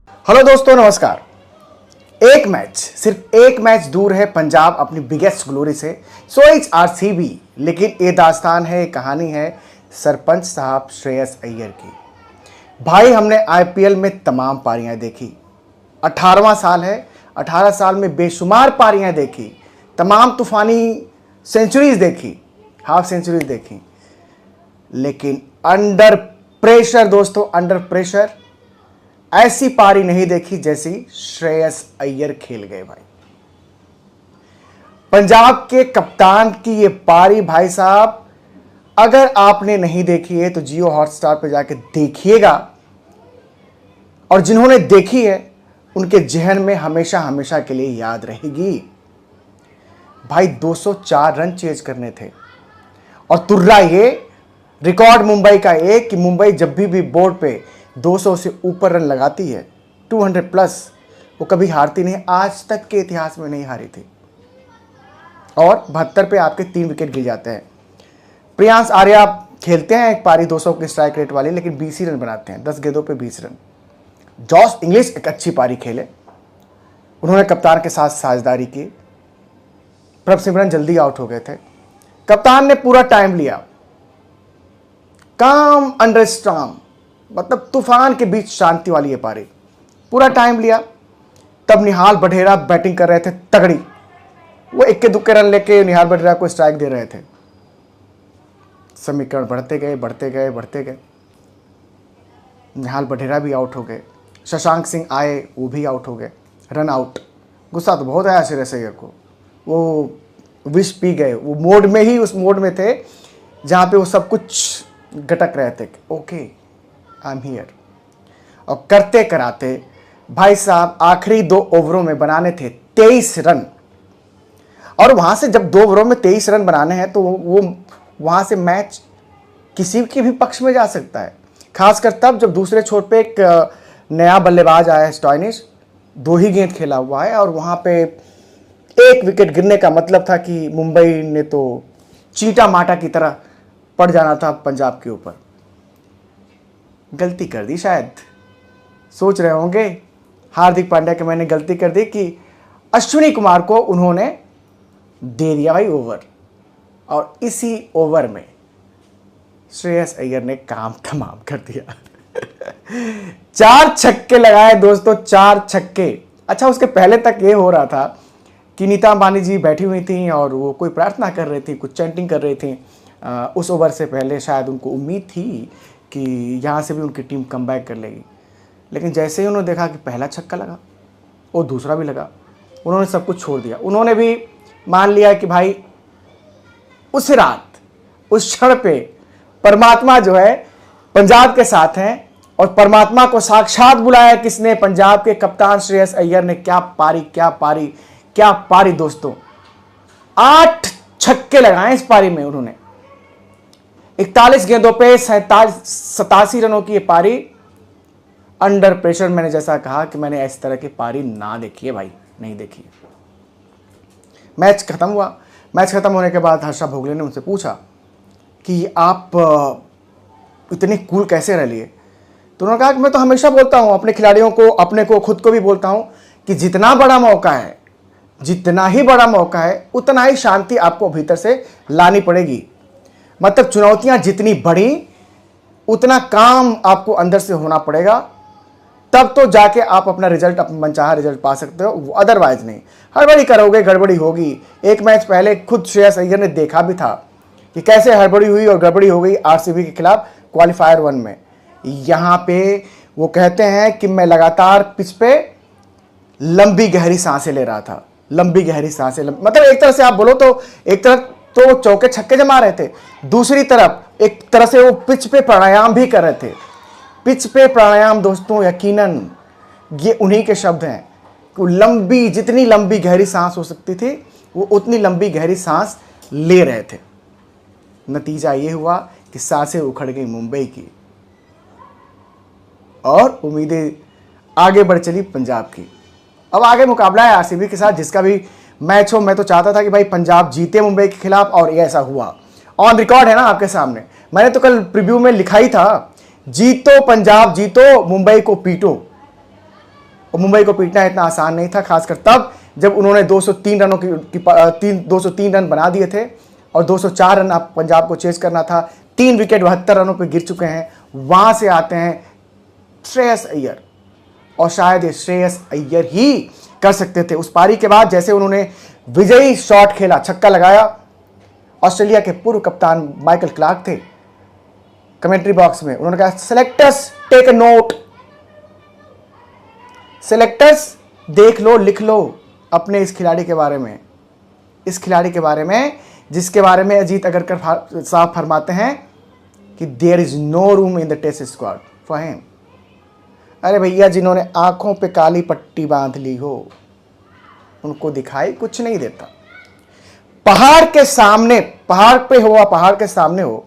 Hello दोस्तों, नमस्कार। सिर्फ एक मैच दूर है पंजाब अपनी बिगेस्ट ग्लोरी से। So it's RCB. लेकिन ये दास्तान है, कहानी है सरपंच साहब श्रेयस अय्यर की। भाई, हमने आईपीएल में तमाम पारियां देखी। 18वां साल है। 18 साल में बेशुमार पारियां देखी, तमाम तूफानी सेंचुरीज देखी, हाफ सेंचुरीज देखी। लेकिन अंडर प्रेशर दोस्तों, अंडर प्रेशर ऐसी पारी नहीं देखी जैसी श्रेयस अय्यर खेल गए भाई। पंजाब के कप्तान की ये पारी भाई साहब, अगर आपने नहीं देखी है तो जियो हॉटस्टार पे जाके देखिएगा। और जिन्होंने देखी है उनके जहन में हमेशा हमेशा के लिए याद रहेगी। भाई 204 रन चेज करने थे और तुर्रा ये रिकॉर्ड मुंबई का एक कि मुंबई जब भी बोर्ड पे 200 से ऊपर रन लगाती है, 200 प्लस, वो कभी हारती नहीं। आज तक के इतिहास में नहीं हारी थी। और 72 पे आपके 3 विकेट गिर जाते हैं। प्रियांश आर्या खेलते हैं एक पारी 200 की स्ट्राइक रेट वाली, लेकिन 20 ही रन बनाते हैं, 10 गेंदों पे 20 रन। जॉस इंग्लिश एक अच्छी पारी खेले, उन्होंने कप्तान के साथ साझेदारी की। प्रभ सिमरन जल्दी आउट हो गए थे। कप्तान ने पूरा टाइम लिया, काम अंडर स्टॉर्म, मतलब तूफान के बीच शांति वाली ये पारी, पूरा टाइम लिया। तब निहाल बढेरा बैटिंग कर रहे थे तगड़ी। वो इक्के दुक्के रन लेके निहाल बढेरा को स्ट्राइक दे रहे थे। समीकरण बढ़ते गए बढ़ते गए बढ़ते गए। निहाल बढेरा भी आउट हो गए। शशांक सिंह आए, वो भी आउट हो गए, रन आउट। गुस्सा तो बहुत आया श्रेयस अय्यर को। वो विष पी गए। वो मोड में ही, उस मोड में थे जहाँ पे वो सब कुछ गटक रहे थे। Okay, I am here. और करते कराते भाई साहब आखिरी 2 ओवरों में बनाने थे 23 रन। और वहां से जब 2 ओवरों में 23 रन बनाने हैं तो वो वहां से मैच किसी के भी पक्ष में जा सकता है। खासकर तब जब दूसरे छोर पे एक नया बल्लेबाज आया है, स्टॉइनिस, 2 ही गेंद खेला हुआ है। और वहां पे 1 विकेट गिरने का मतलब था कि मुंबई ने तो चीटा माटा की तरह पड़ जाना था पंजाब के ऊपर। गलती कर दी शायद। सोच रहे होंगे हार्दिक पांड्या के मैंने गलती कर दी कि अश्विनी कुमार को उन्होंने दे दिया भाई ओवर। और इसी ओवर में श्रेयस अय्यर ने काम तमाम कर दिया। 4 छक्के लगाए दोस्तों, 4 छक्के। अच्छा, उसके पहले तक ये हो रहा था कि नीता अंबानी जी बैठी हुई थी और वो कोई प्रार्थना कर रही थी, कुछ चैंटिंग कर रही थी। उस ओवर से पहले शायद उनको उम्मीद थी कि यहाँ से भी उनकी टीम कमबैक कर लेगी। लेकिन जैसे ही उन्होंने देखा कि पहला छक्का लगा और दूसरा भी लगा, उन्होंने सब कुछ छोड़ दिया। उन्होंने भी मान लिया कि भाई उस रात, उस क्षण पे परमात्मा जो है पंजाब के साथ हैं। और परमात्मा को साक्षात बुलाया किसने? पंजाब के कप्तान श्रेयस अय्यर ने। क्या पारी, क्या पारी, क्या पारी दोस्तों। 8 छक्के लगाए इस पारी में उन्होंने। 41 गेंदों पे 87 रनों की ये पारी। अंडर प्रेशर, मैंने जैसा कहा कि मैंने इस तरह की पारी ना देखी है भाई, नहीं देखी। मैच खत्म हुआ। मैच खत्म होने के बाद हर्षा भोगले ने उनसे पूछा कि आप इतने कूल कैसे रह लिए? तो उन्होंने कहा कि मैं तो हमेशा बोलता हूं अपने खिलाड़ियों को, अपने को, खुद को भी बोलता हूं कि जितना बड़ा मौका है, जितना ही बड़ा मौका है, उतना ही शांति आपको भीतर से लानी पड़ेगी। मतलब चुनौतियां जितनी बढ़ी, उतना काम आपको अंदर से होना पड़ेगा। तब तो जाके आप अपना रिजल्ट, अपना मनचाहा रिजल्ट पा सकते हो, अदरवाइज नहीं। हड़बड़ी करोगे, गड़बड़ी होगी। एक मैच पहले खुद श्रेयस अय्यर ने देखा भी था कि कैसे हड़बड़ी हुई और गड़बड़ी हो गई आरसीबी के खिलाफ क्वालिफायर 1 में। यहां पे वो कहते हैं कि मैं लगातार पिच पे लंबी गहरी सांसें ले रहा था। लंबी गहरी सांसें, मतलब एक तरह से आप बोलो तो एक तरफ तो चौके छक्के जमा रहे थे, दूसरी तरफ एक तरह से वो पिच पे प्राणायाम भी कर रहे थे। पिच पे प्राणायाम दोस्तों, यकीनन ये उन्हीं के शब्द हैं कि लंबी, जितनी लंबी गहरी सांस हो सकती थी वो उतनी लंबी गहरी सांस ले रहे थे। नतीजा ये हुआ कि सांसें उखड़ गई मुंबई की और उम्मीदें आगे बढ़ चली पंजाब की। अब आगे मुकाबला है आरसीबी के साथ, जिसका भी मैच हो। मैं तो चाहता था कि भाई पंजाब जीते मुंबई के खिलाफ, और ये ऐसा हुआ। ऑन रिकॉर्ड है ना आपके सामने। मैंने तो कल प्रीव्यू में लिखा ही था, जीतो पंजाब जीतो, मुंबई को पीटो। और मुंबई को पीटना इतना आसान नहीं था, खासकर तब जब उन्होंने 203 रनों की 203 रन बना दिए थे और 204 रन पंजाब को चेज करना था। 3 विकेट 72 रनों पे गिर चुके हैं। वहां से आते हैं श्रेयस अय्यर, और शायद ये श्रेयस अय्यर ही कर सकते थे उस पारी के बाद। जैसे उन्होंने विजयी शॉट खेला, छक्का लगाया, ऑस्ट्रेलिया के पूर्व कप्तान माइकल क्लार्क थे कमेंट्री बॉक्स में, उन्होंने कहा selectors take a note, selectors देख लो, लिख लो अपने इस खिलाड़ी के बारे में, इस खिलाड़ी के बारे में जिसके बारे में अजीत अगरकर साहब फरमाते हैं कि there is no room in the test squad for him. अरे भैया, जिन्होंने आंखों पे काली पट्टी बांध ली हो उनको दिखाई कुछ नहीं देता। पहाड़ के सामने, पहाड़ पे हो, पहाड़ के सामने हो,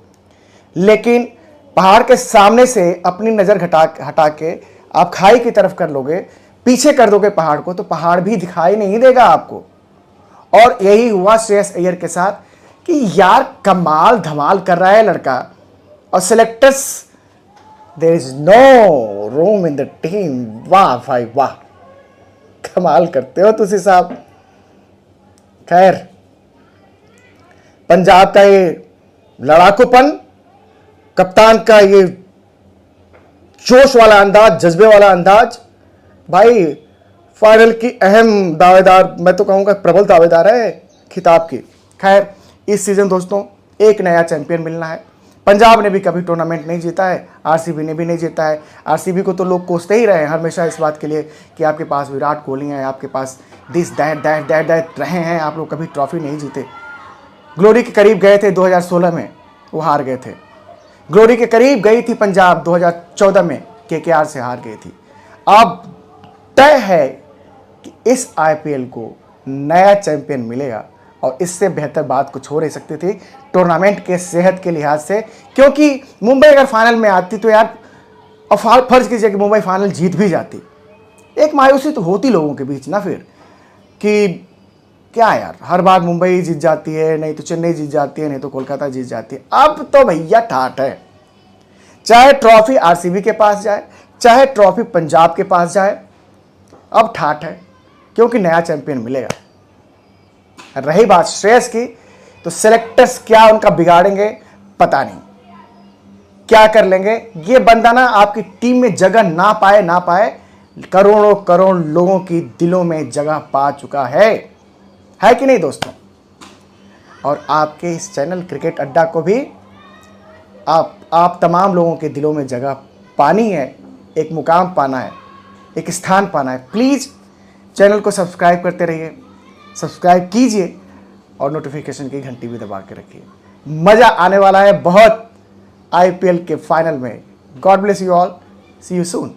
लेकिन पहाड़ के सामने से अपनी नजर हटा के आप खाई की तरफ कर लोगे, पीछे कर दोगे पहाड़ को, तो पहाड़ भी दिखाई नहीं देगा आपको। और यही हुआ श्रेयस अय्यर के साथ कि यार कमाल धमाल कर रहा है लड़का, और selectors there is no room in the team. वाह भाई वाह, कमाल करते हो तुसी साहब। खैर, पंजाब का ये लड़ाकूपन, कप्तान का ये जोश वाला अंदाज, जज्बे वाला अंदाज, भाई फाइनल की अहम दावेदार, मैं तो कहूंगा प्रबल दावेदार है खिताब की। खैर, इस सीजन दोस्तों एक नया चैंपियन मिलना है। पंजाब ने भी कभी टूर्नामेंट नहीं जीता है, आरसीबी ने भी नहीं जीता है। आरसीबी को तो लोग कोसते ही रहे हैं हमेशा इस बात के लिए कि आपके पास विराट कोहली है, आपके पास दिस दैट रहे हैं, आप लोग कभी ट्रॉफी नहीं जीते। ग्लोरी के करीब गए थे 2016 में, वो हार गए थे। ग्लोरी के करीब गई थी पंजाब 2014 में, केकेआर से हार गई थी। अब तय है कि इस आईपीएल को नया चैंपियन मिलेगा, और इससे बेहतर बात कुछ हो नहीं सकती थी टूर्नामेंट के सेहत के लिहाज से, क्योंकि मुंबई अगर फाइनल में आती तो यार, और फर्ज कीजिए कि मुंबई फाइनल जीत भी जाती, एक मायूसी तो होती लोगों के बीच ना फिर, कि क्या यार हर बार मुंबई जीत जाती है, नहीं तो चेन्नई जीत जाती है, नहीं तो कोलकाता जीत जाती है। अब तो भैया ठाठ है, चाहे ट्रॉफी आरसीबी के पास जाए, चाहे ट्रॉफी पंजाब के पास जाए, अब ठाठ है, क्योंकि नया चैंपियन मिलेगा। रही बात श्रेयस की, तो सेलेक्टर्स क्या उनका बिगाड़ेंगे पता नहीं, क्या कर लेंगे। ये बंदा ना आपकी टीम में जगह ना पाए, करोड़ों करोड़ लोगों की दिलों में जगह पा चुका है कि नहीं दोस्तों। और आपके इस चैनल क्रिकेट अड्डा को भी आप तमाम लोगों के दिलों में जगह पानी है, एक मुकाम पाना है, एक स्थान पाना है। प्लीज़ चैनल को सब्सक्राइब करते रहिए, सब्सक्राइब कीजिए और नोटिफिकेशन की घंटी भी दबा के रखिए। मज़ा आने वाला है बहुत आईपीएल के फाइनल में। God bless you all, see you soon.